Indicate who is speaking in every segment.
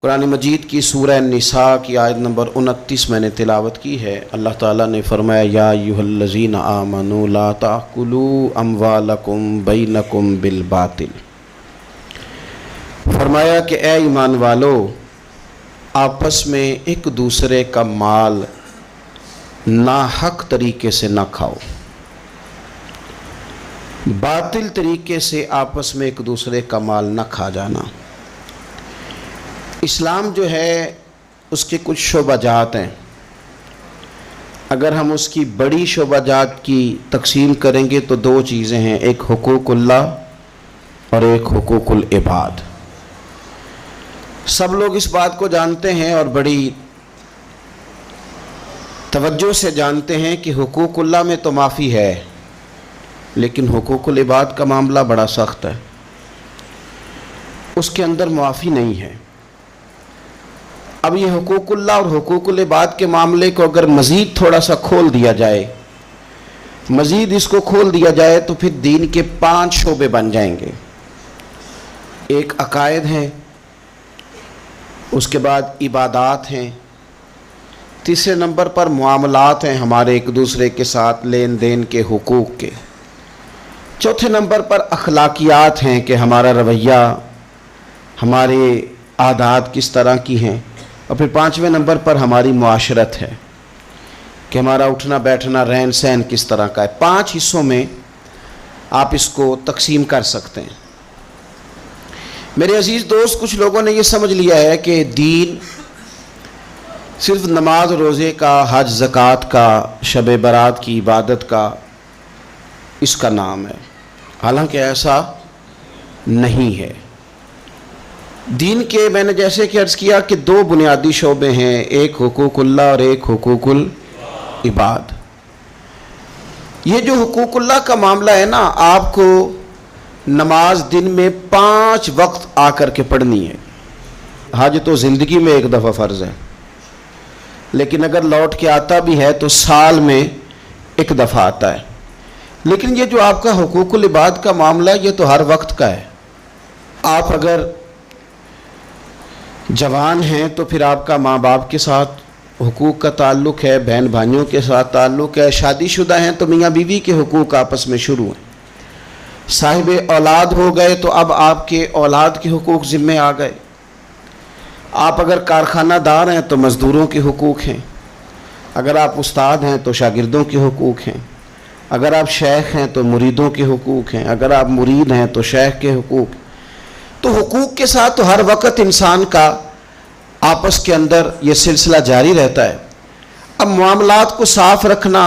Speaker 1: قرآن مجید کی سورہ النساء کی آیت نمبر 29 میں نے تلاوت کی ہے۔ اللہ تعالیٰ نے فرمایا یا ایھا الذین آمنوا لا تأکلوا اموالکم بینکم بالباطل، فرمایا کہ اے ایمان والو، آپس میں ایک دوسرے کا مال ناحق طریقے سے نہ کھاؤ، باطل طریقے سے آپس میں ایک دوسرے کا مال نہ کھا جانا۔ اسلام جو ہے اس کے کچھ شعبہ جات ہیں، اگر ہم اس کی بڑی شعبہ جات کی تقسیم کریں گے تو دو چیزیں ہیں، ایک حقوق اللہ اور ایک حقوق العباد۔ سب لوگ اس بات کو جانتے ہیں اور بڑی توجہ سے جانتے ہیں کہ حقوق اللہ میں تو معافی ہے، لیکن حقوق العباد کا معاملہ بڑا سخت ہے، اس کے اندر معافی نہیں ہے۔ اب یہ حقوق اللہ اور حقوق العباد کے معاملے کو اگر مزید تھوڑا سا کھول دیا جائے، مزید اس کو کھول دیا جائے تو پھر دین کے 5 شعبے بن جائیں گے۔ ایک عقائد ہیں، اس کے بعد عبادات ہیں، تیسرے نمبر پر معاملات ہیں ہمارے ایک دوسرے کے ساتھ لین دین کے حقوق کے، چوتھے نمبر پر اخلاقیات ہیں کہ ہمارا رویہ، ہمارے عادات کس طرح کی ہیں، اور پھر 5ویں نمبر پر ہماری معاشرت ہے کہ ہمارا اٹھنا بیٹھنا رہن سہن کس طرح کا ہے۔ 5 حصوں میں آپ اس کو تقسیم کر سکتے ہیں۔ میرے عزیز دوست، کچھ لوگوں نے یہ سمجھ لیا ہے کہ دین صرف نماز روزے کا، حج زکوٰۃ کا، شب برات کی عبادت کا، اس کا نام ہے، حالانکہ ایسا نہیں ہے۔ دین کے میں نے جیسے کہ عرض کیا کہ 2 بنیادی شعبے ہیں، ایک حقوق اللہ اور ایک حقوق العباد۔ یہ جو حقوق اللہ کا معاملہ ہے نا، آپ کو نماز دن میں 5 وقت آ کر کے پڑھنی ہے۔ حج تو زندگی میں 1 دفعہ فرض ہے، لیکن اگر لوٹ کے آتا بھی ہے تو سال میں 1 دفعہ آتا ہے۔ لیکن یہ جو آپ کا حقوق العباد کا معاملہ ہے، یہ تو ہر وقت کا ہے۔ آپ اگر جوان ہیں تو پھر آپ کا ماں باپ کے ساتھ حقوق کا تعلق ہے، بہن بھائیوں کے ساتھ تعلق ہے، شادی شدہ ہیں تو میاں بیوی کے حقوق آپس میں شروع ہیں، صاحب اولاد ہو گئے تو اب آپ کے اولاد کے حقوق ذمہ آ گئے، آپ اگر کارخانہ دار ہیں تو مزدوروں کے حقوق ہیں، اگر آپ استاد ہیں تو شاگردوں کے حقوق ہیں، اگر آپ شیخ ہیں تو مریدوں کے حقوق ہیں، اگر آپ مرید ہیں تو شیخ کے حقوق۔ تو حقوق کے ساتھ تو ہر وقت انسان کا آپس کے اندر یہ سلسلہ جاری رہتا ہے۔ اب معاملات کو صاف رکھنا،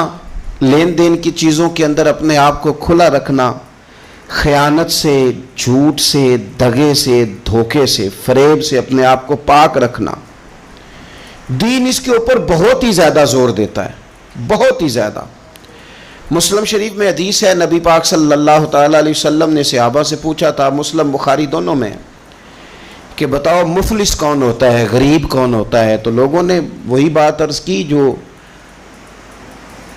Speaker 1: لین دین کی چیزوں کے اندر اپنے آپ کو کھلا رکھنا، خیانت سے، جھوٹ سے، دغے سے، دھوکے سے، فریب سے اپنے آپ کو پاک رکھنا، دین اس کے اوپر بہت ہی زیادہ زور دیتا ہے، بہت ہی زیادہ۔ مسلم شریف میں حدیث ہے، نبی پاک صلی اللہ تعالیٰ علیہ وسلم نے صحابہ سے پوچھا تھا، مسلم بخاری دونوں میں، کہ بتاؤ مفلس کون ہوتا ہے، غریب کون ہوتا ہے؟ تو لوگوں نے وہی بات عرض کی جو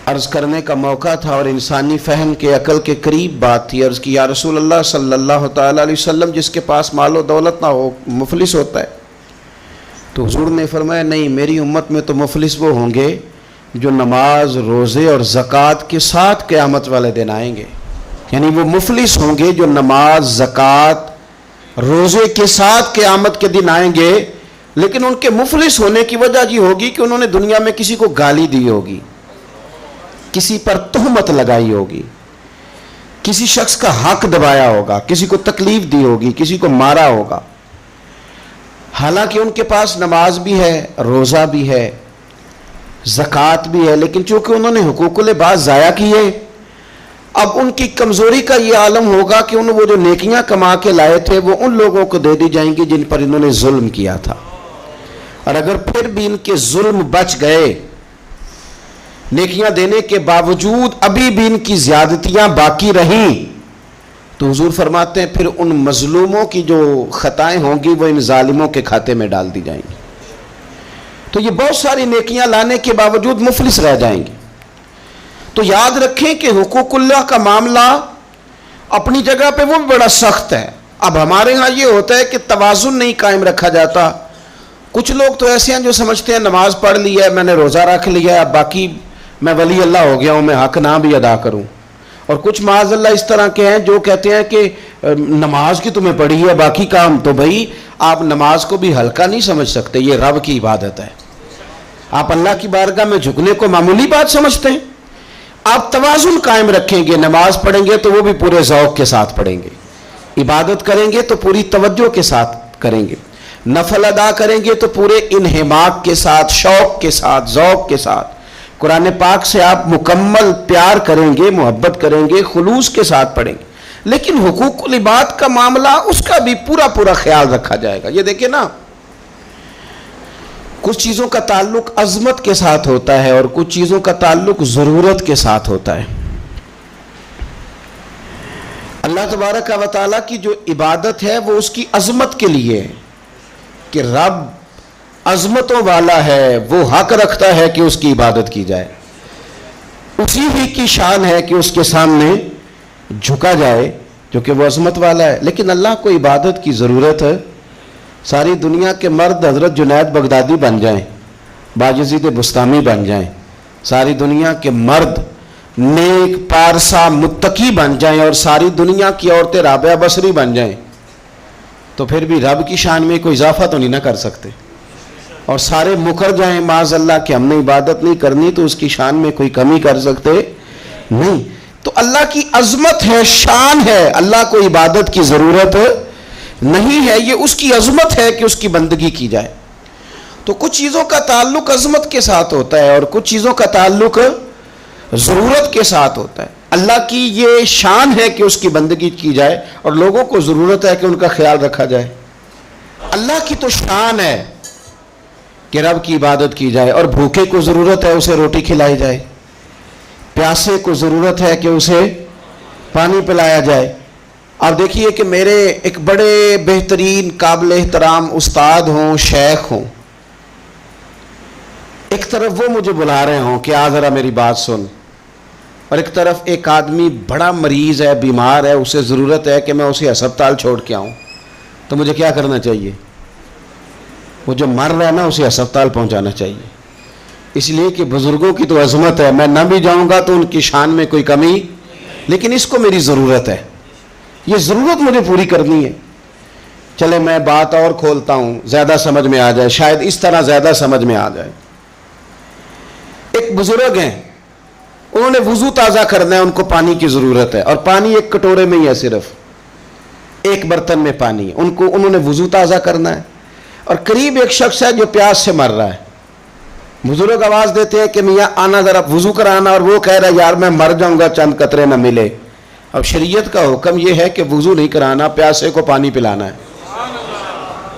Speaker 1: عرض کرنے کا موقع تھا اور انسانی فہم کے عقل کے قریب بات تھی۔ عرض کی یا رسول اللہ صلی اللہ تعالیٰ علیہ وسلم، جس کے پاس مال و دولت نہ ہو مفلس ہوتا ہے؟ تو حضور نے فرمایا نہیں، میری امت میں تو مفلس وہ ہوں گے جو نماز روزے اور زکوٰۃ کے ساتھ قیامت والے دن آئیں گے، یعنی وہ مفلس ہوں گے جو نماز زکوٰۃ روزے کے ساتھ قیامت کے دن آئیں گے، لیکن ان کے مفلس ہونے کی وجہ یہ ہوگی کہ انہوں نے دنیا میں کسی کو گالی دی ہوگی، کسی پر تہمت لگائی ہوگی، کسی شخص کا حق دبایا ہوگا، کسی کو تکلیف دی ہوگی، کسی کو مارا ہوگا، حالانکہ ان کے پاس نماز بھی ہے، روزہ بھی ہے، زکوٰۃ بھی ہے، لیکن چونکہ انہوں نے حقوق العباد ضائع کیے، اب ان کی کمزوری کا یہ عالم ہوگا کہ وہ جو نیکیاں کما کے لائے تھے وہ ان لوگوں کو دے دی جائیں گی جن پر انہوں نے ظلم کیا تھا، اور اگر پھر بھی ان کے ظلم بچ گئے، نیکیاں دینے کے باوجود ابھی بھی ان کی زیادتیاں باقی رہیں، تو حضور فرماتے ہیں پھر ان مظلوموں کی جو خطائیں ہوں گی وہ ان ظالموں کے کھاتے میں ڈال دی جائیں گی۔ تو یہ بہت ساری نیکیاں لانے کے باوجود مفلس رہ جائیں گے۔ تو یاد رکھیں کہ حقوق اللہ کا معاملہ اپنی جگہ پہ وہ بڑا سخت ہے۔ اب ہمارے ہاں یہ ہوتا ہے کہ توازن نہیں قائم رکھا جاتا، کچھ لوگ تو ایسے ہیں جو سمجھتے ہیں نماز پڑھ لی ہے، میں نے روزہ رکھ لیا ہے، اب باقی میں ولی اللہ ہو گیا ہوں، میں حق نہ بھی ادا کروں. اور کچھ معاذ اللہ اس طرح کے ہیں جو کہتے ہیں کہ نماز کی تمہیں پڑھی ہے باقی کام. تو بھائی آپ نماز کو بھی ہلکا نہیں سمجھ سکتے، یہ رب کی عبادت ہے. آپ اللہ کی بارگاہ میں جھکنے کو معمولی بات سمجھتے ہیں. آپ توازن قائم رکھیں گے، نماز پڑھیں گے تو وہ بھی پورے ذوق کے ساتھ پڑھیں گے، عبادت کریں گے تو پوری توجہ کے ساتھ کریں گے، نفل ادا کریں گے تو پورے انہماک کے ساتھ، شوق کے ساتھ، ذوق کے ساتھ. قرآن پاک سے آپ مکمل پیار کریں گے، محبت کریں گے، خلوص کے ساتھ پڑھیں گے. لیکن حقوق العباد کا معاملہ، اس کا بھی پورا خیال رکھا جائے گا. یہ دیکھیں نا، کچھ چیزوں کا تعلق عظمت کے ساتھ ہوتا ہے اور کچھ چیزوں کا تعلق ضرورت کے ساتھ ہوتا ہے. اللہ تبارک و تعالیٰ کی جو عبادت ہے وہ اس کی عظمت کے لیے ہے کہ رب عظمتوں والا ہے، وہ حق رکھتا ہے کہ اس کی عبادت کی جائے. اسی ہی کی شان ہے کہ اس کے سامنے جھکا جائے جو کہ وہ عظمت والا ہے. لیکن اللہ کو عبادت کی ضرورت ہے. ساری دنیا کے مرد حضرت جنید بغدادی بن جائیں، باجزید بستامی بن جائیں، ساری دنیا کے مرد نیک پارسا متقی بن جائیں اور ساری دنیا کی عورتیں رابعہ بصری بن جائیں، تو پھر بھی رب کی شان میں کوئی اضافہ تو نہیں نہ کر سکتے. اور سارے مکر جائیں معاذ اللہ کہ ہم نے عبادت نہیں کرنی، تو اس کی شان میں کوئی کمی کر سکتے نہیں. تو اللہ کی عظمت ہے، شان ہے، اللہ کو عبادت کی ضرورت نہیں ہے. یہ اس کی عظمت ہے کہ اس کی بندگی کی جائے. تو کچھ چیزوں کا تعلق عظمت کے ساتھ ہوتا ہے اور کچھ چیزوں کا تعلق ضرورت کے ساتھ ہوتا ہے. اللہ کی یہ شان ہے کہ اس کی بندگی کی جائے اور لوگوں کو ضرورت ہے کہ ان کا خیال رکھا جائے. اللہ کی تو شان ہے کہ رب کی عبادت کی جائے، اور بھوکے کو ضرورت ہے اسے روٹی کھلائی جائے، پیاسے کو ضرورت ہے کہ اسے پانی پلایا جائے. آپ دیکھیے کہ میرے ایک بڑے بہترین قابل احترام استاد ہوں، شیخ ہوں، ایک طرف وہ مجھے بلا رہے ہوں کہ آ ذرا میری بات سن، اور ایک طرف ایک آدمی بڑا مریض ہے، بیمار ہے، اسے ضرورت ہے کہ میں اسے ہسپتال چھوڑ کے آؤں. تو مجھے کیا کرنا چاہیے؟ وہ جو مر رہا ہے نا اسے ہسپتال پہنچانا چاہیے. اس لیے کہ بزرگوں کی تو عظمت ہے، میں نہ بھی جاؤں گا تو ان کی شان میں کوئی کمی، لیکن اس کو میری ضرورت ہے، یہ ضرورت مجھے پوری کرنی ہے. چلے میں بات اور کھولتا ہوں، زیادہ سمجھ میں آ جائے، شاید اس طرح زیادہ سمجھ میں آ جائے. ایک بزرگ ہیں، انہوں نے وضو تازہ کرنا ہے، ان کو پانی کی ضرورت ہے، اور پانی ایک کٹورے میں ہی ہے، صرف ایک برتن میں پانی ہے، انہوں نے وضو تازہ کرنا ہے. اور قریب ایک شخص ہے جو پیاس سے مر رہا ہے. بزرگ آواز دیتے ہیں کہ میاں آنا ذرا وضو کرانا، اور وہ کہہ رہا ہے یار میں مر جاؤں گا چند قطرے نہ ملے. اب شریعت کا حکم یہ ہے کہ وضو نہیں کرانا، پیاسے کو پانی پلانا ہے.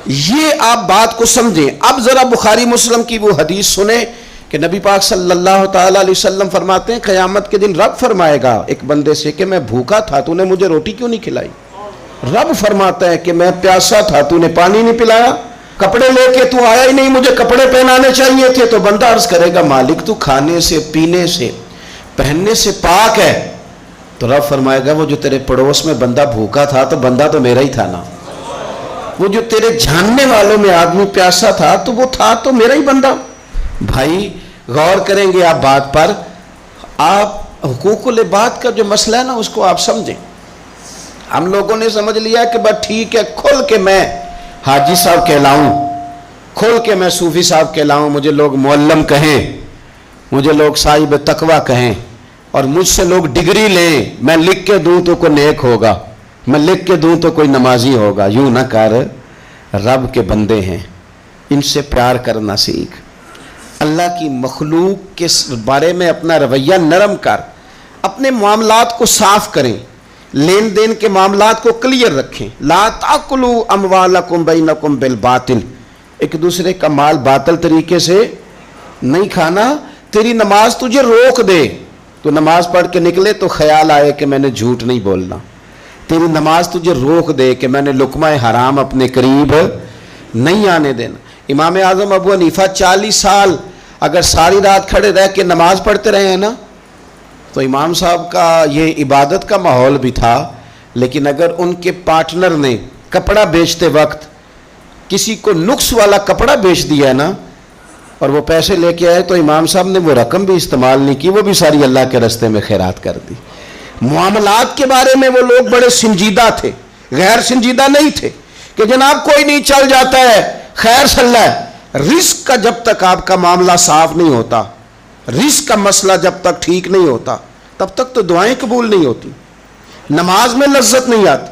Speaker 1: یہ آپ بات کو سمجھیں. اب ذرا بخاری مسلم کی وہ حدیث سنیں کہ نبی پاک صلی اللہ تعالی علیہ وسلم فرماتے ہیں قیامت کے دن رب فرمائے گا ایک بندے سے کہ میں بھوکا تھا، تو نے مجھے روٹی کیوں نہیں کھلائی؟ رب فرماتا ہے کہ میں پیاسا تھا، تو نے پانی نہیں پلایا. کپڑے لے کے تو آیا ہی نہیں، مجھے کپڑے پہنانے چاہیے تھے. تو بندہ عرض کرے گا مالک تو کھانے سے، پینے سے، پہننے سے پاک ہے. تو رب فرمائے گا وہ جو تیرے پڑوس میں بندہ بھوکا تھا تو بندہ تو میرا ہی تھا نا. وہ جو تیرے جاننے والوں میں آدمی پیاسا تھا تو وہ تھا تو میرا ہی بندہ. بھائی غور کریں گے آپ بات پر. آپ حقوق العباد کا جو مسئلہ ہے نا اس کو آپ سمجھیں. ہم لوگوں نے سمجھ لیا کہ بس ٹھیک ہے، کھل کے میں حاجی صاحب کہلاؤں، کھل کے میں صوفی صاحب کہلاؤں، مجھے لوگ معلم کہیں، مجھے لوگ صاحب تقویٰ کہیں، اور مجھ سے لوگ ڈگری لیں، میں لکھ کے دوں تو کوئی نیک ہوگا، میں لکھ کے دوں تو کوئی نمازی ہوگا. یوں نہ کر. رب کے بندے ہیں، ان سے پیار کرنا سیکھ. اللہ کی مخلوق کے بارے میں اپنا رویہ نرم کر، اپنے معاملات کو صاف کریں، لین دین کے معاملات کو کلیئر رکھیں. لا تاکلوا اموالکم بینکم بالباطل، ایک دوسرے کا مال باطل طریقے سے نہیں کھانا. تیری نماز تجھے روک دے، تو نماز پڑھ کے نکلے تو خیال آئے کہ میں نے جھوٹ نہیں بولنا. تیری نماز تجھے روک دے کہ میں نے لقمہ حرام اپنے قریب نہیں آنے دینا. امام اعظم ابو حنیفہ 40 سال اگر ساری رات کھڑے رہ کے نماز پڑھتے رہے ہیں نا، تو امام صاحب کا یہ عبادت کا ماحول بھی تھا. لیکن اگر ان کے پارٹنر نے کپڑا بیچتے وقت کسی کو نقص والا کپڑا بیچ دیا ہے نا اور وہ پیسے لے کے آئے تو امام صاحب نے وہ رقم بھی استعمال نہیں کی, وہ بھی ساری اللہ کے راستے میں خیرات کر دی. معاملات کے بارے میں وہ لوگ بڑے سنجیدہ تھے, غیر سنجیدہ نہیں تھے کہ جناب کوئی نہیں چل جاتا ہے خیر صلی اللہ ہے. رزق کا جب تک آپ کا معاملہ صاف نہیں ہوتا, رزق کا مسئلہ جب تک ٹھیک نہیں ہوتا, تب تک تو دعائیں قبول نہیں ہوتی, نماز میں لذت نہیں آتی.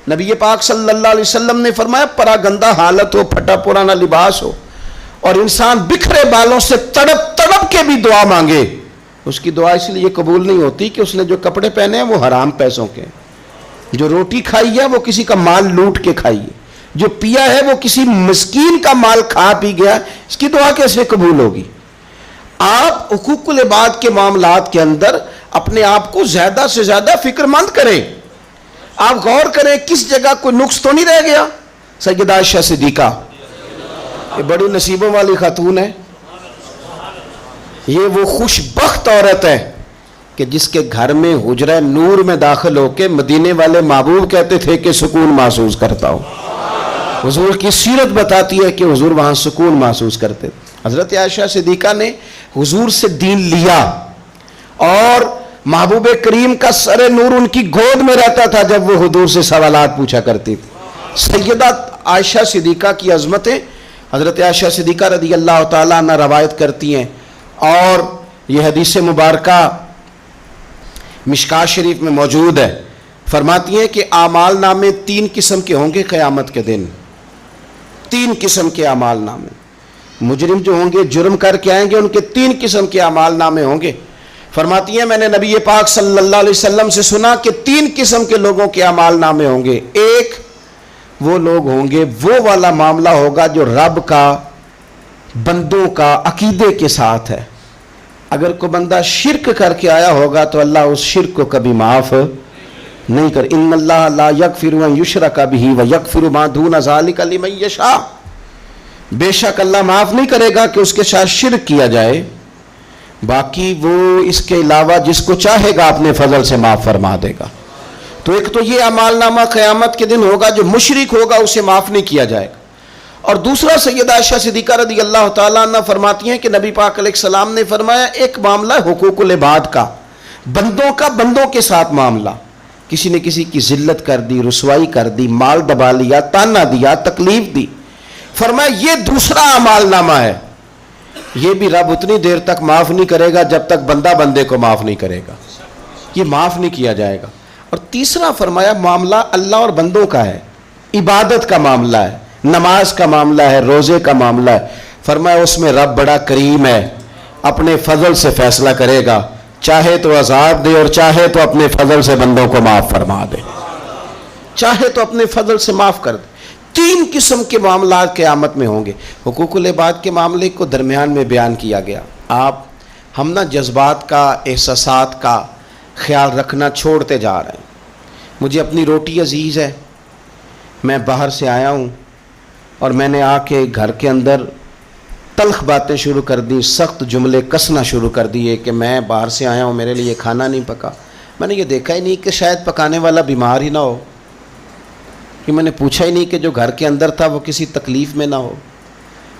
Speaker 1: نبی پاک صلی اللہ علیہ وسلم نے فرمایا پرا گندہ حالت ہو, پھٹا پرانا لباس ہو اور انسان بکھرے بالوں سے تڑپ تڑپ کے بھی دعا مانگے, اس کی دعا اس لیے قبول نہیں ہوتی کہ اس نے جو کپڑے پہنے ہیں وہ حرام پیسوں کے, جو روٹی کھائی ہے وہ کسی کا مال لوٹ کے کھائی ہے, جو پیا ہے وہ کسی مسکین کا مال کھا پی گیا, اس کی دعا کیسے قبول ہوگی؟ آپ حقوق العباد کے معاملات کے اندر اپنے آپ کو زیادہ سے زیادہ فکر مند کریں. آپ غور کریں کس جگہ کوئی نقص تو نہیں رہ گیا. سیدہ عائشہ صدیقہ یہ بڑی نصیبوں والی خاتون ہے, یہ وہ خوش بخت عورت ہے کہ جس کے گھر میں حجرہ نور میں داخل ہو کے مدینے والے محبوب کہتے تھے کہ سکون محسوس کرتا ہوں. حضور کی سیرت بتاتی ہے کہ حضور وہاں سکون محسوس کرتے. حضرت عائشہ صدیقہ نے حضور سے دین لیا اور محبوب کریم کا سر نور ان کی گود میں رہتا تھا جب وہ حضور سے سوالات پوچھا کرتی تھی. سیدہ عائشہ صدیقہ کی عظمتیں حضرت عائشہ صدیقہ رضی اللہ تعالیٰ عنہ روایت کرتی ہیں, اور یہ حدیث مبارکہ مشکاۃ شریف میں موجود ہے. فرماتی ہیں کہ اعمال نامے 3 قسم کے ہوں گے قیامت کے دن, 3 قسم کے اعمال نامے. مجرم جو ہوں گے جرم کر کے آئیں گے ان کے 3 قسم کے اعمال نامے ہوں گے. فرماتی ہیں میں نے نبی پاک صلی اللہ علیہ وسلم سے سنا کہ 3 قسم کے لوگوں کے اعمال نامے ہوں گے. ایک وہ لوگ ہوں گے, وہ والا معاملہ ہوگا جو رب کا بندوں کا عقیدے کے ساتھ ہے. اگر کوئی بندہ شرک کر کے آیا ہوگا تو اللہ اس شرک کو کبھی معاف نہیں کر. ان اللہ لا یغفر ان یشرک بہ ویغفر ما دون ذلک لمن یشاء. بے شک اللہ معاف نہیں کرے گا کہ اس کے ساتھ شرک کیا جائے, باقی وہ اس کے علاوہ جس کو چاہے گا اپنے فضل سے معاف فرما دے گا. تو ایک تو یہ اعمال نامہ قیامت کے دن ہوگا, جو مشرک ہوگا اسے معاف نہیں کیا جائے گا. اور دوسرا سیدہ عائشہ صدیقہ رضی اللہ تعالیٰ عنہ فرماتی ہیں کہ نبی پاک علیہ السلام نے فرمایا ایک معاملہ حقوق العباد کا, بندوں کا بندوں کے ساتھ معاملہ. کسی نے کسی کی ذلت کر دی, رسوائی کر دی, مال دبا لیا, تانا دیا, تکلیف دی. فرمایا یہ دوسرا اعمال نامہ ہے, یہ بھی رب اتنی دیر تک معاف نہیں کرے گا جب تک بندہ بندے کو معاف نہیں کرے گا, یہ معاف نہیں کیا جائے گا. اور تیسرا فرمایا معاملہ اللہ اور بندوں کا ہے, عبادت کا معاملہ ہے, نماز کا معاملہ ہے, روزے کا معاملہ ہے. فرمایا اس میں رب بڑا کریم ہے, اپنے فضل سے فیصلہ کرے گا, چاہے تو عذاب دے اور چاہے تو اپنے فضل سے بندوں کو معاف فرما دے, چاہے تو اپنے فضل سے معاف کر دے. 3 قسم کے معاملات قیامت میں ہوں گے. حقوق العباد کے معاملے کو درمیان میں بیان کیا گیا. ہم نا جذبات کا, احساسات کا خیال رکھنا چھوڑتے جا رہے ہیں. مجھے اپنی روٹی عزیز ہے, میں باہر سے آیا ہوں اور میں نے آ کے گھر کے اندر تلخ باتیں شروع کر دی, سخت جملے کسنا شروع کر دیے کہ میں باہر سے آیا ہوں, میرے لیے کھانا نہیں پکا. میں نے یہ دیکھا ہی نہیں کہ شاید پکانے والا بیمار ہی نہ ہو, کہ میں نے پوچھا ہی نہیں کہ جو گھر کے اندر تھا وہ کسی تکلیف میں نہ ہو.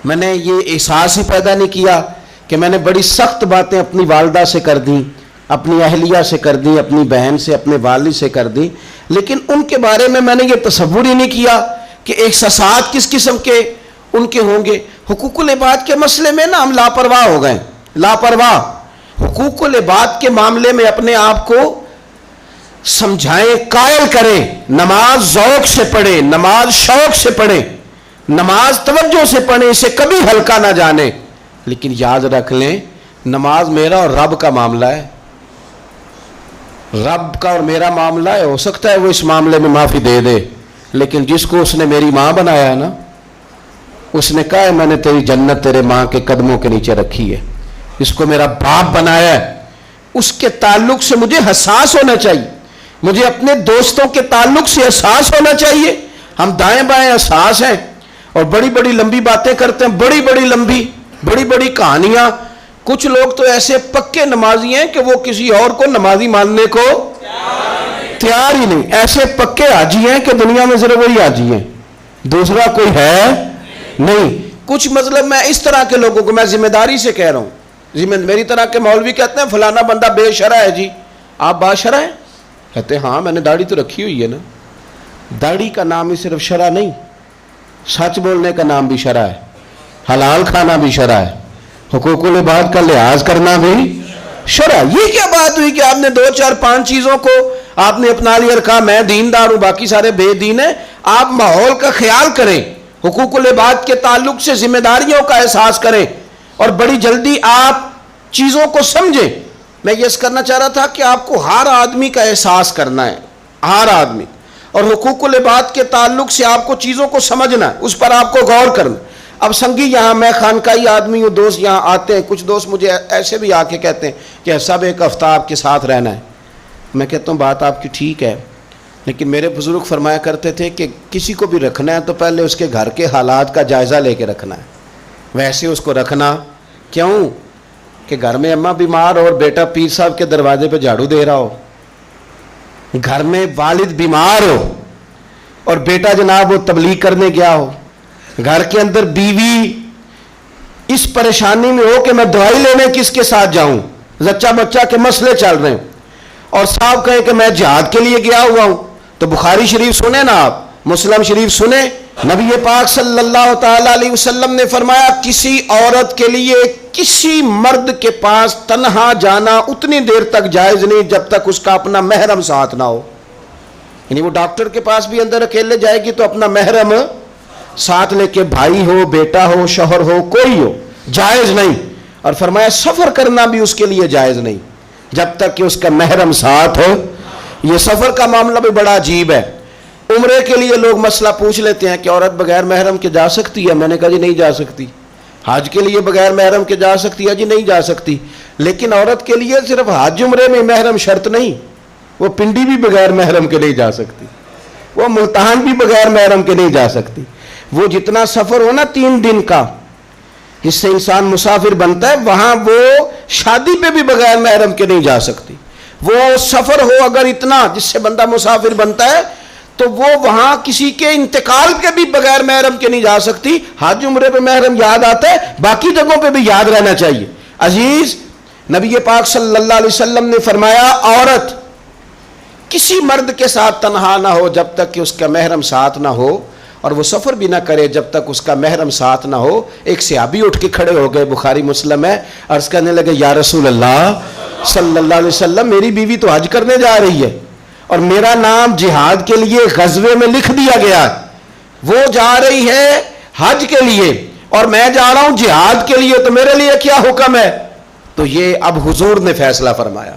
Speaker 1: میں نے یہ احساس ہی پیدا نہیں کیا کہ میں نے بڑی سخت باتیں اپنی والدہ سے کر دیں, اپنی اہلیہ سے کر دی, اپنی بہن سے, اپنے والد سے کر دی, لیکن ان کے بارے میں نے یہ تصور ہی نہیں کیا کہ احساسات کس قسم کے ان کے ہوں گے. حقوق العباد کے مسئلے میں نا ہم لاپرواہ ہو گئے, لاپرواہ. حقوق العباد کے معاملے میں اپنے آپ کو سمجھائیں, قائل کریں. نماز ذوق سے پڑھیں, نماز شوق سے پڑھیں, نماز توجہ سے پڑھیں, اسے کبھی ہلکا نہ جانیں. لیکن یاد رکھ لیں نماز میرا اور رب کا معاملہ ہے, رب کا اور میرا معاملہ ہے. ہو سکتا ہے وہ اس معاملے میں معافی دے دے, لیکن جس کو اس نے میری ماں بنایا ہے نا, اس نے کہا ہے میں نے تیری جنت تیرے ماں کے قدموں کے نیچے رکھی ہے, اس کو میرا باپ بنایا ہے, اس کے تعلق سے مجھے حساس ہونا چاہیے, مجھے اپنے دوستوں کے تعلق سے احساس ہونا چاہیے. ہم دائیں بائیں احساس ہیں اور بڑی بڑی لمبی باتیں کرتے ہیں, بڑی بڑی لمبی بڑی بڑی کہانیاں. کچھ لوگ تو ایسے پکے نمازی ہیں کہ وہ کسی اور کو نمازی ماننے کو تیار ہی نہیں. ایسے پکے حاجی ہیں کہ دنیا میں صرف وہی حاجی ہیں, دوسرا کوئی ہے نہیں. کچھ مطلب میں اس طرح کے لوگوں کو میں ذمہ داری سے کہہ رہا ہوں. میری طرح کے مولوی کہتے ہیں فلانا بندہ بے شرع ہے جی. آپ باشرع ہیں؟ کہتے ہیں ہاں میں نے داڑھی تو رکھی ہوئی ہے نا. داڑھی کا نام ہی صرف شرع نہیں, سچ بولنے کا نام بھی شرع ہے, حلال کھانا بھی شرع ہے, حقوق العباد کا لحاظ کرنا بھی شرع. یہ کیا بات ہوئی کہ آپ نے 2 4 5 چیزوں کو آپ نے اپنا لیا اور کہا میں دیندار ہوں باقی سارے بے دین ہیں. آپ ماحول کا خیال کریں, حقوق العباد کے تعلق سے ذمہ داریوں کا احساس کریں اور بڑی جلدی آپ چیزوں کو سمجھیں. میں یہ کرنا چاہ رہا تھا کہ آپ کو ہر آدمی کا احساس کرنا ہے, ہر آدمی, اور حقوق العباد کے تعلق سے آپ کو چیزوں کو سمجھنا ہے, اس پر آپ کو غور کرنا. اب سنگی یہاں میں خانقاہی آدمی ہوں, دوست یہاں آتے ہیں, کچھ دوست مجھے ایسے بھی آ کے کہتے ہیں کہ سب ایک ہفتہ آپ کے ساتھ رہنا ہے. میں کہتا ہوں بات آپ کی ٹھیک ہے, لیکن میرے بزرگ فرمایا کرتے تھے کہ کسی کو بھی رکھنا ہے تو پہلے اس کے گھر کے حالات کا جائزہ لے کے رکھنا ہے. ویسے اس کو رکھنا کیوں کہ گھر میں اماں بیمار اور بیٹا پیر صاحب کے دروازے پہ جھاڑو دے رہا ہو, گھر میں والد بیمار ہو اور بیٹا جناب وہ تبلیغ کرنے گیا ہو, گھر کے اندر بیوی اس پریشانی میں ہو کہ میں دوائی لینے کس کے ساتھ جاؤں, زچہ بچہ کے مسئلے چل رہے ہیں, اور صاحب کہے کہ میں جہاد کے لیے گیا ہوا ہوں, تو بخاری شریف سنیں نا آپ, مسلم شریف سنیں. نبی پاک صلی اللہ تعالی علیہ وسلم نے فرمایا کسی عورت کے لیے کسی مرد کے پاس تنہا جانا اتنی دیر تک جائز نہیں جب تک اس کا اپنا محرم ساتھ نہ ہو. یعنی وہ ڈاکٹر کے پاس بھی اندر اکیلے جائے گی تو اپنا محرم ساتھ لے کے, بھائی ہو, بیٹا ہو, شوہر ہو, کوئی ہو, جائز نہیں. اور فرمایا سفر کرنا بھی اس کے لیے جائز نہیں جب تک کہ اس کا محرم ساتھ ہو. یہ سفر کا معاملہ بھی بڑا عجیب ہے. عمرے کے لیے لوگ مسئلہ پوچھ لیتے ہیں کہ عورت بغیر محرم کے جا سکتی ہے, میں نے کہا جی نہیں جا سکتی. حج کے لیے بغیر محرم کے جا سکتی ہے, جی نہیں جا سکتی. لیکن عورت کے لیے صرف حج عمرے میں محرم شرط نہیں, وہ پنڈی بھی بغیر محرم کے نہیں جا سکتی, وہ ملتان بھی بغیر محرم کے نہیں جا سکتی. وہ جتنا سفر ہو نا 3 دن کا, اس سے انسان مسافر بنتا ہے, وہاں وہ شادی پہ بھی بغیر محرم کے نہیں جا سکتی. وہ سفر ہو اگر اتنا جس سے بندہ مسافر بنتا ہے تو وہ وہاں کسی کے انتقال کے بھی بغیر محرم کے نہیں جا سکتی. حج عمرے پہ محرم یاد آتا ہے, باقی جگہوں پہ بھی یاد رہنا چاہیے. عزیز, نبی پاک صلی اللہ علیہ وسلم نے فرمایا عورت کسی مرد کے ساتھ تنہا نہ ہو جب تک کہ اس کا محرم ساتھ نہ ہو, اور وہ سفر بھی نہ کرے جب تک اس کا محرم ساتھ نہ ہو. ایک صحابی اٹھ کے کھڑے ہو گئے, بخاری مسلم ہے, عرض کرنے لگے یا رسول اللہ صلی اللہ علیہ وسلم میری بیوی تو حج کرنے جا رہی ہے اور میرا نام جہاد کے لیے غزوے میں لکھ دیا گیا, وہ جا رہی ہے حج کے لیے اور میں جا رہا ہوں جہاد کے لیے, تو میرے لیے کیا حکم ہے؟ تو یہ اب حضور نے فیصلہ فرمایا,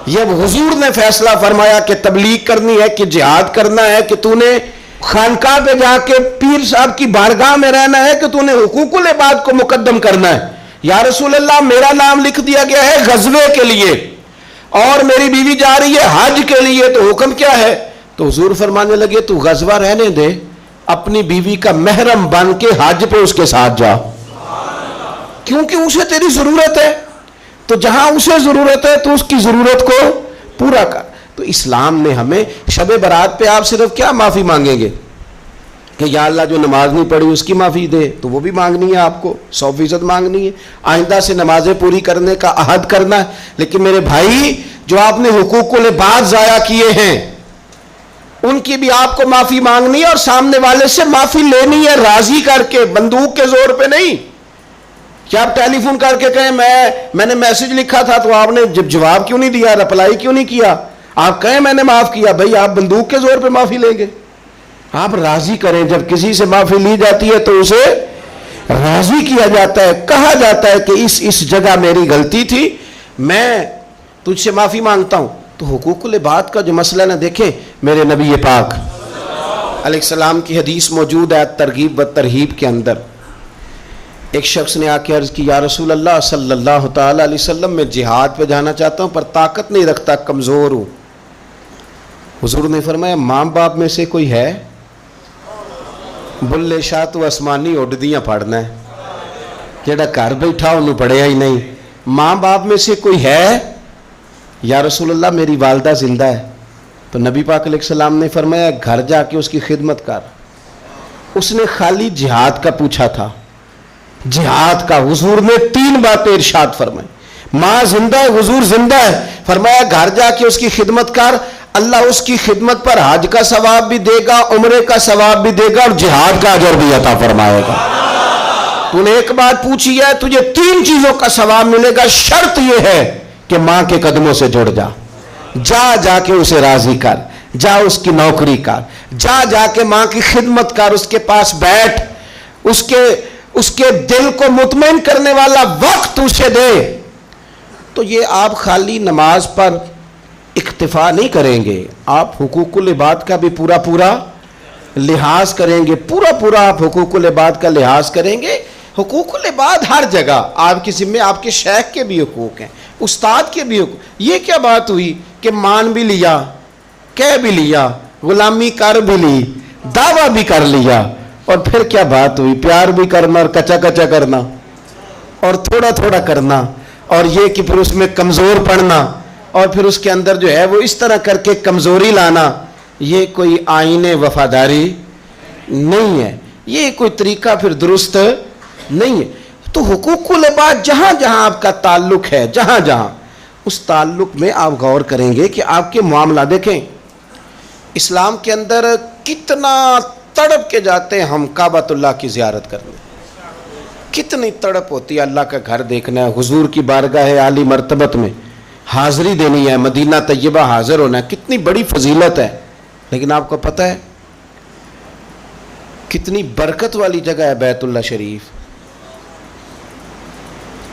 Speaker 1: یہ اب حضور نے فیصلہ فرمایا کہ تبلیغ کرنی ہے کہ جہاد کرنا ہے, کہ تو نے خانقاہ پہ جا کے پیر صاحب کی بارگاہ میں رہنا ہے, کہ تو نے حقوق العباد کو مقدم کرنا ہے. یا رسول اللہ میرا نام لکھ دیا گیا ہے غزوے کے لیے اور میری بیوی جا رہی ہے حج کے لیے, تو حکم کیا ہے؟ تو حضور فرمانے لگے تو غزوہ رہنے دے, اپنی بیوی کا محرم بن کے حج پہ اس کے ساتھ جا, کیونکہ اسے تیری ضرورت ہے. تو جہاں اسے ضرورت ہے تو اس کی ضرورت کو پورا کر. تو اسلام نے ہمیں شب برات پہ آپ صرف کیا معافی مانگیں گے کہ یا اللہ جو نماز نہیں پڑھی اس کی معافی دے, تو وہ بھی مانگنی ہے آپ کو, 100% مانگنی ہے. آئندہ سے نمازیں پوری کرنے کا عہد کرنا ہے. لیکن میرے بھائی جو آپ نے حقوق العباد ضائع کیے ہیں ان کی بھی آپ کو معافی مانگنی ہے, اور سامنے والے سے معافی لینی ہے راضی کر کے, بندوق کے زور پہ نہیں. کیا آپ ٹیلی فون کر کے کہیں میں نے میسج لکھا تھا تو آپ نے جواب کیوں نہیں دیا, رپلائی کیوں نہیں کیا, آپ کہیں میں نے معاف کیا. بھائی آپ بندوق کے زور پہ معافی لیں گے؟ آپ راضی کریں. جب کسی سے معافی لی جاتی ہے تو اسے راضی کیا جاتا ہے, کہا جاتا ہے کہ اس جگہ میری غلطی تھی, میں تجھ سے معافی مانگتا ہوں. تو حقوق العباد کا جو مسئلہ نہ دیکھیں, میرے نبی پاک علیہ السلام کی حدیث موجود ہے ترغیب و ترہیب کے اندر. ایک شخص نے آ کے عرض کی یا رسول اللہ صلی اللہ تعالی علیہ وسلم میں جہاد پہ جانا چاہتا ہوں پر طاقت نہیں رکھتا, کمزور ہوں. حضور نے فرمایا ماں باپ میں سے کوئی ہے؟ بلے شاہ تو آسمانی اڈدیاں پڑھنا ہے, جڑا گھر بیٹھا انہوں پڑھیا ہی نہیں. ماں باپ میں سے کوئی ہے؟ یا رسول اللہ میری والدہ زندہ ہے. تو نبی پاک علیہ السلام نے فرمایا گھر جا کے اس کی خدمت کر, اس نے خالی جہاد کا پوچھا تھا، جہاد کا۔ حضور نے 3 باتیں ارشاد فرمائی۔ ماں زندہ ہے، حضور زندہ ہے، فرمایا گھر جا کے اس کی خدمت کر، اللہ اس کی خدمت پر حج کا ثواب بھی دے گا، عمرے کا ثواب بھی دے گا، اور جہاد کا اجر بھی عطا فرمائے گا۔ تو نے ایک بات پوچھی ہے، تجھے 3 چیزوں کا ثواب ملے گا، شرط یہ ہے کہ ماں کے قدموں سے جڑ جا، جا کے اسے راضی کر، جا اس کی نوکری کر، جا کے ماں کی خدمت کر، اس کے پاس بیٹھ، اس کے دل کو مطمئن کرنے والا وقت اسے دے۔ تو یہ آپ خالی نماز پر اکتفا نہیں کریں گے، آپ حقوق العباد کا بھی پورا لحاظ کریں گے، پورا آپ حقوق العباد کا لحاظ کریں گے۔ حقوق العباد ہر جگہ آپ کی ذمہ، آپ کے شیخ کے بھی حقوق ہیں، استاد کے بھی حقوق۔ یہ کیا بات ہوئی کہ مان بھی لیا، کہہ بھی لیا، غلامی کر بھی لی، دعویٰ بھی کر لیا، اور پھر کیا بات ہوئی؟ پیار بھی کرنا اور کچا کرنا اور تھوڑا کرنا، اور یہ کہ پھر اس میں کمزور پڑنا، اور پھر اس کے اندر جو ہے وہ اس طرح کر کے کمزوری لانا۔ یہ کوئی آئین وفاداری نہیں ہے، یہ کوئی طریقہ پھر درست نہیں ہے۔ تو حقوق العباد جہاں آپ کا تعلق ہے، جہاں اس تعلق میں آپ غور کریں گے کہ آپ کے معاملہ دیکھیں۔ اسلام کے اندر کتنا تڑپ کے جاتے ہیں ہم کعبۃ اللہ کی زیارت کرنے، کتنی تڑپ ہوتی ہے اللہ کا گھر دیکھنا ہے، حضور کی بارگاہ عالی مرتبت میں حاضری دینی ہے، مدینہ طیبہ حاضر ہونا ہے، کتنی بڑی فضیلت ہے۔ لیکن آپ کو پتہ ہے کتنی برکت والی جگہ ہے بیت اللہ شریف؟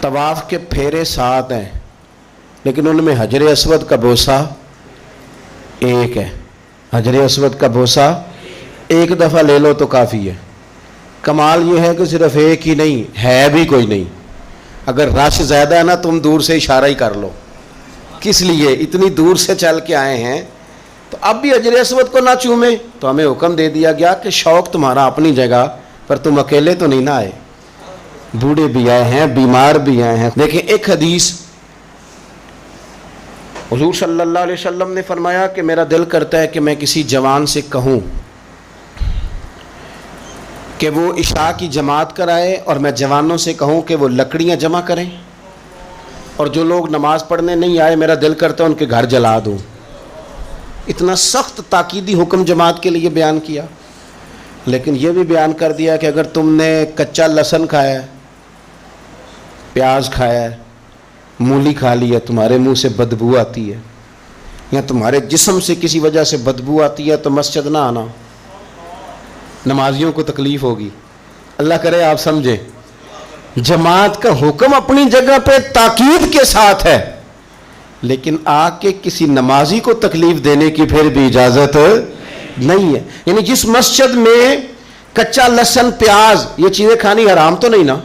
Speaker 1: طواف کے پھیرے 7 ہیں، لیکن ان میں حجر اسود کا بوسہ ایک ہے۔ حجر اسود کا بوسہ ایک دفعہ لے لو تو کافی ہے۔ کمال یہ ہے کہ صرف ایک ہی نہیں ہے، بھی کوئی نہیں۔ اگر رش زیادہ ہے نا، تم دور سے اشارہ ہی کر لو، کس لیے اتنی دور سے چل کے آئے ہیں، تو اب بھی حجر اسود کو نہ چومیں؟ تو ہمیں حکم دے دیا گیا کہ شوق تمہارا اپنی جگہ، پر تم اکیلے تو نہیں نہ آئے، بوڑھے بھی آئے ہیں، بیمار بھی آئے ہیں۔ دیکھیں ایک حدیث حضور صلی اللہ علیہ وسلم نے فرمایا کہ میرا دل کرتا ہے کہ میں کسی جوان سے کہوں کہ وہ عشاء کی جماعت کرائے، اور میں جوانوں سے کہوں کہ وہ لکڑیاں جمع کریں، اور جو لوگ نماز پڑھنے نہیں آئے میرا دل کرتا ہے ان کے گھر جلا دوں۔ اتنا سخت تاکیدی حکم جماعت کے لیے بیان کیا۔ لیکن یہ بھی بیان کر دیا کہ اگر تم نے کچا لہسن کھایا ہے، پیاز کھایا ہے، مولی کھا لی ہے، تمہارے منہ سے بدبو آتی ہے، یا تمہارے جسم سے کسی وجہ سے بدبو آتی ہے، تو مسجد نہ آنا، نمازیوں کو تکلیف ہوگی۔ اللہ کرے آپ سمجھیں، جماعت کا حکم اپنی جگہ پہ تاکید کے ساتھ ہے، لیکن آ کے کسی نمازی کو تکلیف دینے کی پھر بھی اجازت نہیں ہے۔ یعنی جس مسجد میں کچا لہسن، پیاز، یہ چیزیں کھانی حرام تو نہیں نا،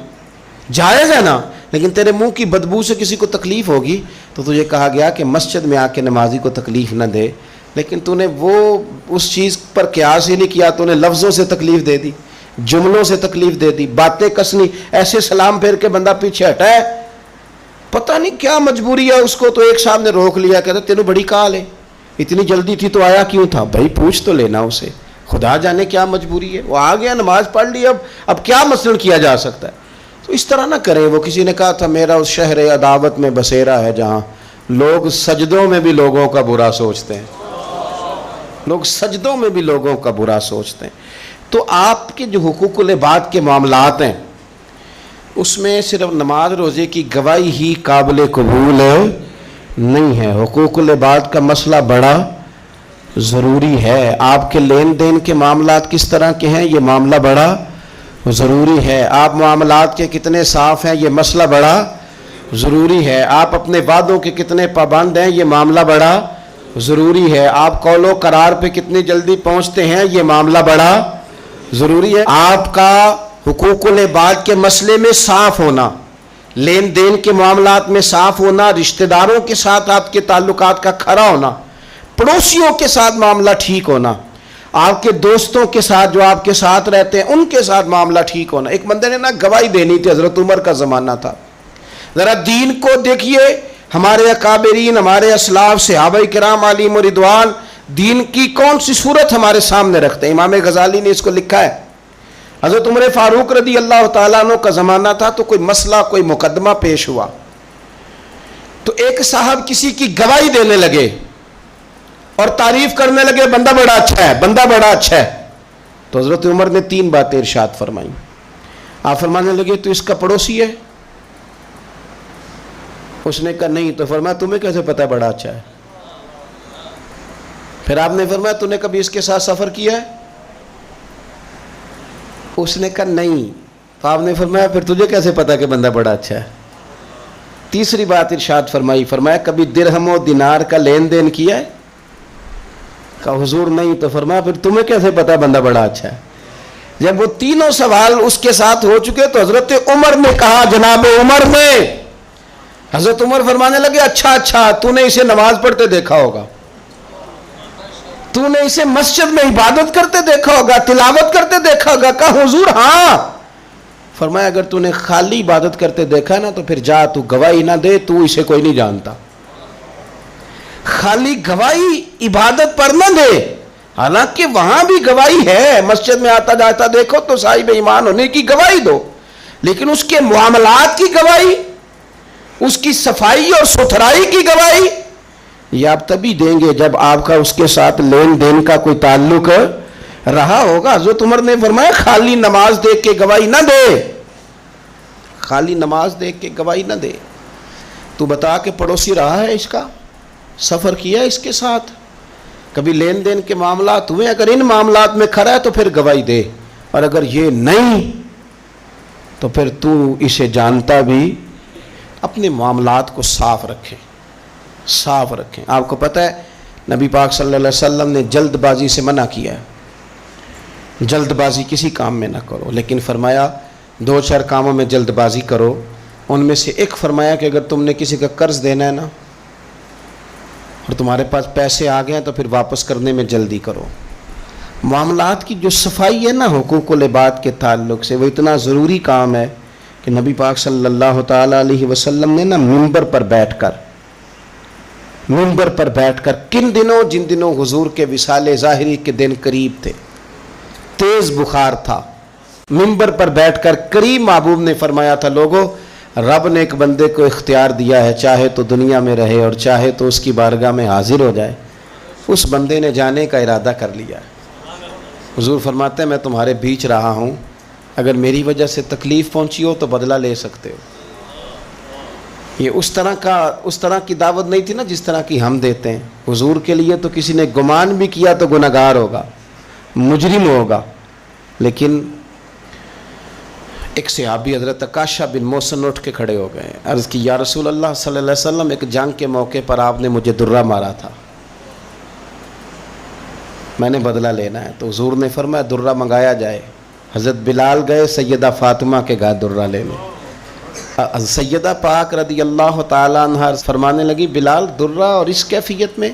Speaker 1: جائز ہے نا، لیکن تیرے منہ کی بدبو سے کسی کو تکلیف ہوگی، تو تجھے کہا گیا کہ مسجد میں آ کے نمازی کو تکلیف نہ دے۔ لیکن تو نے وہ اس چیز پر قیاس ہی نہیں کیا، تو نے لفظوں سے تکلیف دے دی، جملوں سے تکلیف دے دی، باتیں کسنی، ایسے سلام پھیر کے بندہ پیچھے ہٹا ہے، پتہ نہیں کیا مجبوری ہے اس کو، تو ایک صاحب نے روک لیا، کہتا تینوں بڑی کال ہے، اتنی جلدی تھی تو آیا کیوں تھا؟ بھائی پوچھ تو لینا اسے، خدا جانے کیا مجبوری ہے، وہ آ گیا، نماز پڑھ لی، اب کیا مثلاً کیا جا سکتا ہے؟ تو اس طرح نہ کریں۔ وہ کسی نے کہا تھا میرا اس شہر عداوت میں بسیرا ہے جہاں لوگ سجدوں میں بھی لوگوں کا برا سوچتے ہیں، لوگ سجدوں میں بھی لوگوں کا برا سوچتے ہیں۔ تو آپ کے جو حقوق العباد کے معاملات ہیں، اس میں صرف نماز روزے کی گواہی ہی قابل قبول نہیں ہے، حقوق العباد کا مسئلہ بڑا ضروری ہے۔ آپ کے لین دین کے معاملات کس طرح کے ہیں، یہ معاملہ بڑا ضروری ہے۔ آپ معاملات کے کتنے صاف ہیں، یہ مسئلہ بڑا ضروری ہے۔ آپ اپنے وعدوں کے کتنے پابند ہیں، یہ معاملہ بڑا ضروری ہے۔ آپ قول و قرار پہ کتنی جلدی پہنچتے ہیں، یہ معاملہ بڑا ضروری ہے۔ آپ کا حقوق العباد کے مسئلے میں صاف ہونا، لین دین کے معاملات میں صاف ہونا، رشتہ داروں کے ساتھ آپ کے تعلقات کا کھرا ہونا، پڑوسیوں کے ساتھ معاملہ ٹھیک ہونا، آپ کے دوستوں کے ساتھ جو آپ کے ساتھ رہتے ہیں ان کے ساتھ معاملہ ٹھیک ہونا۔ ایک بندے نے نا گواہی دینی تھی، حضرت عمر کا زمانہ تھا، ذرا دین کو دیکھیے، ہمارے اکابرین، ہمارے اسلاف، صحابہ کرام علیہم رضوان دین کی کون سی صورت ہمارے سامنے رکھتے ہیں۔ امام غزالی نے اس کو لکھا ہے حضرت عمر فاروق رضی اللہ تعالیٰ عنہ کا زمانہ تھا، تو کوئی مسئلہ، کوئی مقدمہ پیش ہوا، تو ایک صاحب کسی کی گواہی دینے لگے اور تعریف کرنے لگے، بندہ بڑا اچھا ہے، بندہ بڑا اچھا ہے. تو حضرت عمر نے 3 باتیں ارشاد فرمائیں. آپ فرمانے لگے تو اس کا پڑوسی ہے؟ اس نے کہا نہیں. تو فرمایا تمہیں کیسے پتا بڑا اچھا ہے؟ پھر آپ نے فرمایا تو نے کبھی اس کے ساتھ سفر کیا ہے؟ اس نے کہا نہیں. تو آپ نے فرمایا پھر تجھے کیسے پتا کہ بندہ بڑا اچھا ہے؟ تیسری بات ارشاد فرمائی، فرمایا کبھی درہم و دینار کا لین دین کیا ہے؟ کہا حضور نہیں. تو فرمایا پھر تمہیں کیسے پتا بندہ بڑا اچھا ہے؟ جب وہ تینوں سوال اس کے ساتھ ہو چکے تو حضرت عمر نے کہا، جناب عمر نے، حضرت عمر فرمانے لگے اچھا اچھا، تو نے اسے نماز پڑھتے دیکھا ہوگا، تو نے اسے مسجد میں عبادت کرتے دیکھا ہوگا، تلاوت کرتے دیکھا ہوگا. کہا حضور ہاں. فرمایا اگر تو نے خالی عبادت کرتے دیکھا نا تو پھر جا، تو گواہی نہ دے، تو اسے کوئی نہیں جانتا. خالی گواہی عبادت پر نہ دے، حالانکہ وہاں بھی گواہی ہے، مسجد میں آتا جاتا دیکھو تو صاحب ایمان ہونے کی گواہی دو، لیکن اس کے معاملات کی گواہی، اس کی صفائی اور ستھرائی کی گواہی یہ آپ تبھی دیں گے جب آپ کا اس کے ساتھ لین دین کا کوئی تعلق رہا ہوگا. حضرت عمر نے فرمایا خالی نماز دیکھ کے گواہی نہ دے، خالی نماز دیکھ کے گواہی نہ دے. تو بتا کہ پڑوسی رہا ہے اس کا، سفر کیا اس کے ساتھ، کبھی لین دین کے معاملات ہوئے؟ اگر ان معاملات میں کھڑا ہے تو پھر گواہی دے، اور اگر یہ نہیں تو پھر تو اسے جانتا بھی. اپنے معاملات کو صاف رکھیں، صاف رکھیں. آپ کو پتہ ہے نبی پاک صلی اللہ علیہ وسلم نے جلد بازی سے منع کیا ہے، جلد بازی کسی کام میں نہ کرو، لیکن فرمایا 2-4 کاموں میں جلد بازی کرو. ان میں سے ایک فرمایا کہ اگر تم نے کسی کا قرض دینا ہے نا اور تمہارے پاس پیسے آ گئے ہیں تو پھر واپس کرنے میں جلدی کرو. معاملات کی جو صفائی ہے نا حقوق العباد کے تعلق سے، وہ اتنا ضروری کام ہے کہ نبی پاک صلی اللہ تعالیٰ علیہ وسلم نے نا منبر پر بیٹھ کر کن دنوں، جن دنوں حضور کے وصال ظاہری کے دن قریب تھے، تیز بخار تھا، منبر پر بیٹھ کر قریب محبوب نے فرمایا تھا لوگوں، رب نے ایک بندے کو اختیار دیا ہے، چاہے تو دنیا میں رہے اور چاہے تو اس کی بارگاہ میں حاضر ہو جائے. اس بندے نے جانے کا ارادہ کر لیا. حضور فرماتے ہیں میں تمہارے بیچ رہا ہوں، اگر میری وجہ سے تکلیف پہنچی ہو تو بدلہ لے سکتے ہو. یہ اس طرح کی دعوت نہیں تھی نا جس طرح کی ہم دیتے ہیں. حضور کے لیے تو کسی نے گمان بھی کیا تو گناہگار ہوگا، مجرم ہوگا. لیکن ایک صحابی حضرت عکاشہ بن محصن اٹھ کے کھڑے ہو گئے، عرض کی یا رسول اللہ صلی اللہ علیہ وسلم، ایک جنگ کے موقع پر آپ نے مجھے درہ مارا تھا، میں نے بدلہ لینا ہے. تو حضور نے فرمایا درہ منگایا جائے. حضرت بلال گئے سیدہ فاطمہ کے گھر درہ لینے. سیدہ پاک رضی اللہ تعالیٰ عنہ فرمانے لگی بلال درہ اور اس کیفیت میں؟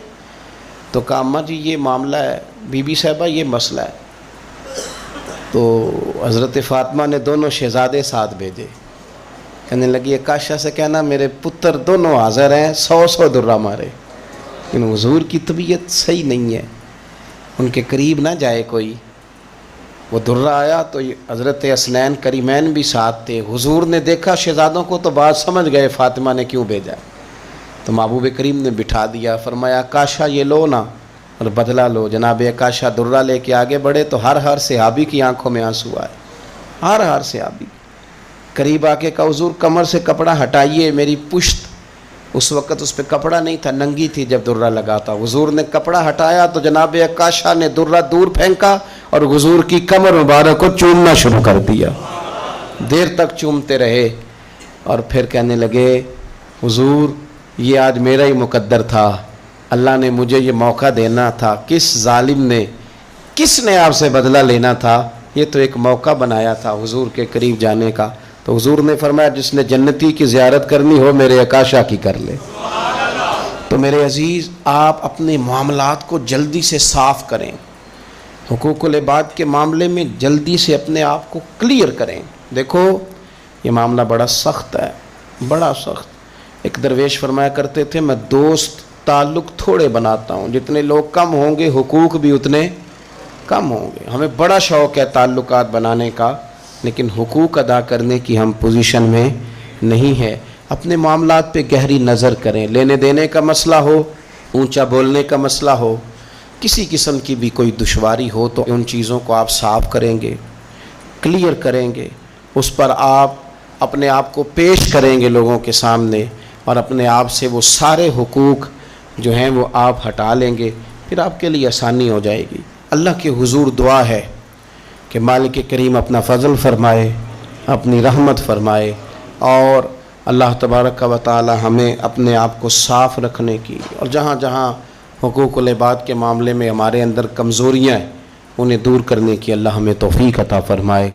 Speaker 1: تو کہا اماں جی یہ معاملہ ہے، بی بی صاحبہ یہ مسئلہ ہے. تو حضرت فاطمہ نے دونوں شہزادے ساتھ بھیجے. کہنے لگی عکاشہ سے کہنا میرے پتر دونوں حاضر ہیں، 100 درہ مارے. لیکن حضور کی طبیعت صحیح نہیں ہے، ان کے قریب نہ جائے کوئی. وہ درہ آیا تو حضرت حسنین کریمین بھی ساتھ تھے. حضور نے دیکھا شہزادوں کو تو بات سمجھ گئے فاطمہ نے کیوں بھیجا. تو محبوب کریم نے بٹھا دیا، فرمایا عکاشہ یہ لو نا اور بدلہ لو. جناب عکاشہ درہ لے کے آگے بڑھے تو ہر صحابی کی آنکھوں میں آنسو آئے، ہر صحابی. قریب آ کے کہا حضور کمر سے کپڑا ہٹائیے، میری پشت، اس وقت اس پہ کپڑا نہیں تھا، ننگی تھی جب درہ لگا تھا. حضور نے کپڑا ہٹایا تو جناب عکاشہ نے درہ دور پھینکا اور حضور کی کمر مبارک کو چومنا شروع کر دیا. دیر تک چومتے رہے اور پھر کہنے لگے حضور یہ آج میرا ہی مقدر تھا، اللہ نے مجھے یہ موقع دینا تھا. کس ظالم نے، کس نے آپ سے بدلہ لینا تھا؟ یہ تو ایک موقع بنایا تھا حضور کے قریب جانے کا. تو حضور نے فرمایا جس نے جنتی کی زیارت کرنی ہو میرے عکاشہ کی کر لے. تو میرے عزیز آپ اپنے معاملات کو جلدی سے صاف کریں، حقوق العباد کے معاملے میں جلدی سے اپنے آپ کو کلیئر کریں. دیکھو یہ معاملہ بڑا سخت ہے، بڑا سخت. ایک درویش فرمایا کرتے تھے میں دوست تعلق تھوڑے بناتا ہوں، جتنے لوگ کم ہوں گے حقوق بھی اتنے کم ہوں گے. ہمیں بڑا شوق ہے تعلقات بنانے کا، لیکن حقوق ادا کرنے کی ہم پوزیشن میں نہیں ہے. اپنے معاملات پہ گہری نظر کریں. لینے دینے کا مسئلہ ہو، اونچا بولنے کا مسئلہ ہو، کسی قسم کی بھی کوئی دشواری ہو تو ان چیزوں کو آپ صاف کریں گے، کلیئر کریں گے، اس پر آپ اپنے آپ کو پیش کریں گے لوگوں کے سامنے، اور اپنے آپ سے وہ سارے حقوق جو ہیں وہ آپ ہٹا لیں گے. پھر آپ کے لیے آسانی ہو جائے گی. اللہ کے حضور دعا ہے کہ مالک کریم اپنا فضل فرمائے، اپنی رحمت فرمائے، اور اللہ تبارک و تعالی ہمیں اپنے آپ کو صاف رکھنے کی، اور جہاں جہاں حقوق العباد کے معاملے میں ہمارے اندر کمزوریاں ہیں انہیں دور کرنے کی اللہ ہمیں توفیق عطا فرمائے.